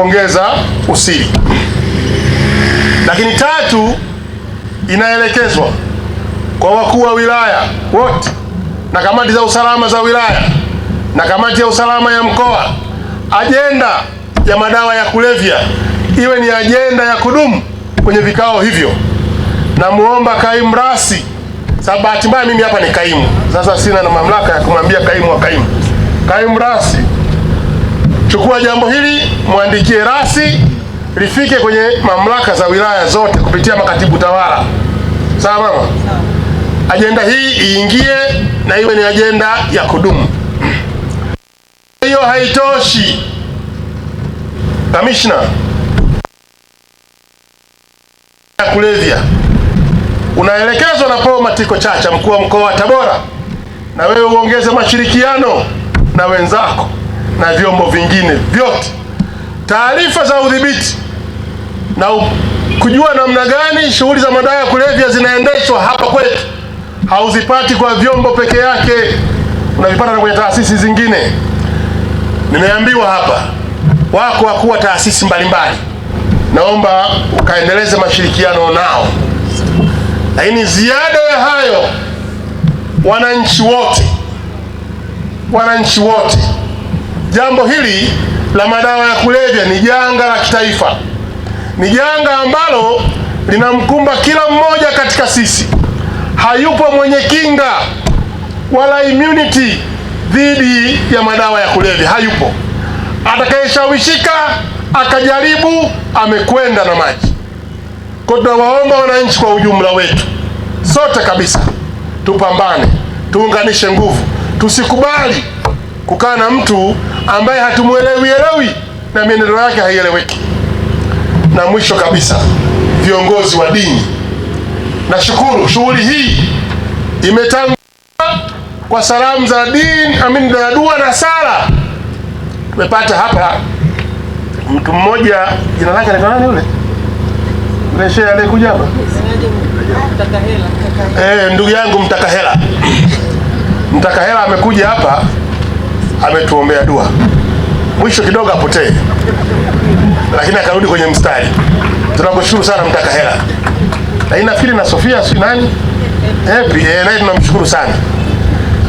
kuongeza usiri. Lakini tatu, inaelekezwa kwa wakuu wa wilaya wote na kamati za usalama za wilaya na kamati ya usalama ya mkoa, ajenda ya madawa ya kulevya iwe ni ajenda ya kudumu kwenye vikao hivyo. Na muomba kaimu rasi, sababu bahati mbaya mimi hapa ni kaimu, sasa sina na mamlaka ya kumwambia kaimu wa kaimu. Kaimu rasi, chukua jambo hili, mwandikie rasi, lifike kwenye mamlaka za wilaya zote kupitia makatibu tawala. Sawa mama? Ajenda hii iingie na iwe ni ajenda ya kudumu. Hiyo haitoshi, kamishna ya kulevya unaelekezwa na Paul Matiko Chacha, mkuu wa mkoa wa Tabora, na wewe uongeze mashirikiano na wenzako na vyombo vingine vyote, taarifa za udhibiti na kujua namna gani shughuli za madawa ya kulevya zinaendeshwa hapa kwetu. Hauzipati kwa vyombo peke yake, unavipata na kwenye taasisi zingine. Nimeambiwa hapa wako wakuu wa taasisi mbalimbali, naomba ukaendeleze mashirikiano nao. Lakini ziada ya hayo, wananchi wote, jambo hili la madawa ya kulevya ni janga la kitaifa, ni janga ambalo linamkumba kila mmoja katika sisi. Hayupo mwenye kinga wala immunity dhidi ya madawa ya kulevya, hayupo. Atakayeshawishika akajaribu, amekwenda na maji. Kwa tunawaomba wananchi kwa ujumla wetu, sote kabisa, tupambane, tuunganishe nguvu, tusikubali kukaa na mtu ambaye hatumuelewi na mienendo yake haieleweki. Na mwisho kabisa, viongozi wa dini, nashukuru shughuli hii imetangwa kwa salamu za dini, na dua na sala. Tumepata hapa mtu mmoja, jina lake ni nani yule? Yule shehe aliyekuja hapa? Ndugu yangu Mtakahela. Mtakahela amekuja hapa, ametuombea dua. Mwisho kidogo apotee, lakini akarudi kwenye mstari. Tunakushukuru sana Mtakahela. Lakini nafikiri na Sofia si nani? Happy, naye tunamshukuru sana.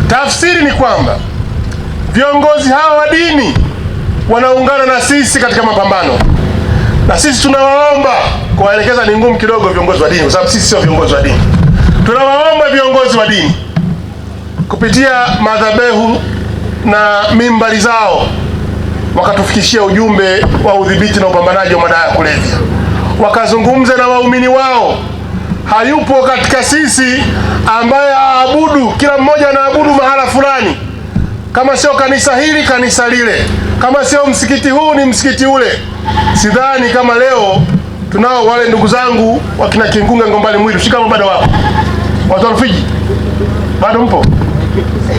Tafsiri ni kwamba viongozi hawa wa dini wanaungana na sisi katika mapambano, na sisi tunawaomba, kuwaelekeza ni ngumu kidogo viongozi wa dini kwa sababu sisi sio viongozi wa dini. Tunawaomba viongozi wa dini kupitia madhabahu na mimbari zao wakatufikishia ujumbe wa udhibiti na upambanaji wa madawa ya kulevya, wakazungumze na waumini wao. Hayupo katika sisi ambaye aabudu, kila mmoja anaabudu mahala fulani, kama sio kanisa hili kanisa lile, kama sio msikiti huu ni msikiti ule. Sidhani kama leo tunao wale ndugu zangu wakina Kingunga Ngombani Mwiru, shikamo bado wapo. Watu wa Rufiji bado mpo?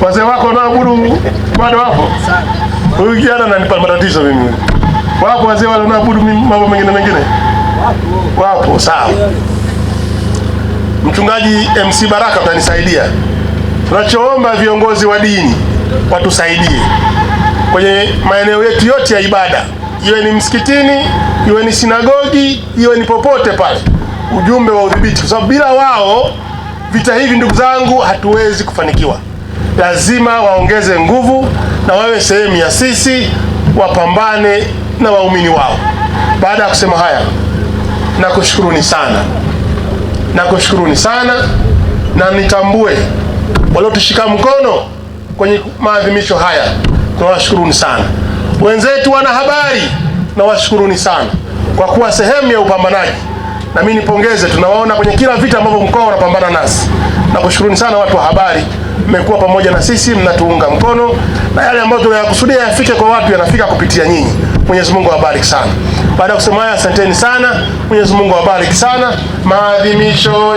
Wazee wako wanaabudu bado wapo? Huyu kijana ananipa matatizo mimi. Wapo wazee wale wanaabudu mambo mengine? Wapo, sawa. Mchungaji MC Baraka utanisaidia. Tunachoomba viongozi wa dini watusaidie kwenye maeneo yetu yote ya ibada, iwe ni msikitini, iwe ni sinagogi, iwe ni popote pale, ujumbe wa udhibiti, kwa sababu bila wao vita hivi, ndugu zangu, hatuwezi kufanikiwa. Lazima waongeze nguvu na wawe sehemu ya sisi, wapambane na waumini wao. Baada ya kusema haya, nakushukuruni sana, na nitambue waliotushika mkono kwenye maadhimisho haya, tunawashukuruni sana. Wenzetu wanahabari, na washukuruni sana kwa kuwa sehemu ya upambanaji, na mimi nipongeze, tunawaona kwenye kila vita ambavyo mkoa unapambana nasi. Nakushukuruni sana watu wa habari, mmekuwa pamoja na sisi, mnatuunga mkono, na yale ambayo tunayakusudia yafike kwa watu yanafika kupitia nyinyi. Mwenyezi Mungu awabariki sana. Baada ya kusema haya, asanteni sana. Mwenyezi Mungu awabariki sana. Maadhimisho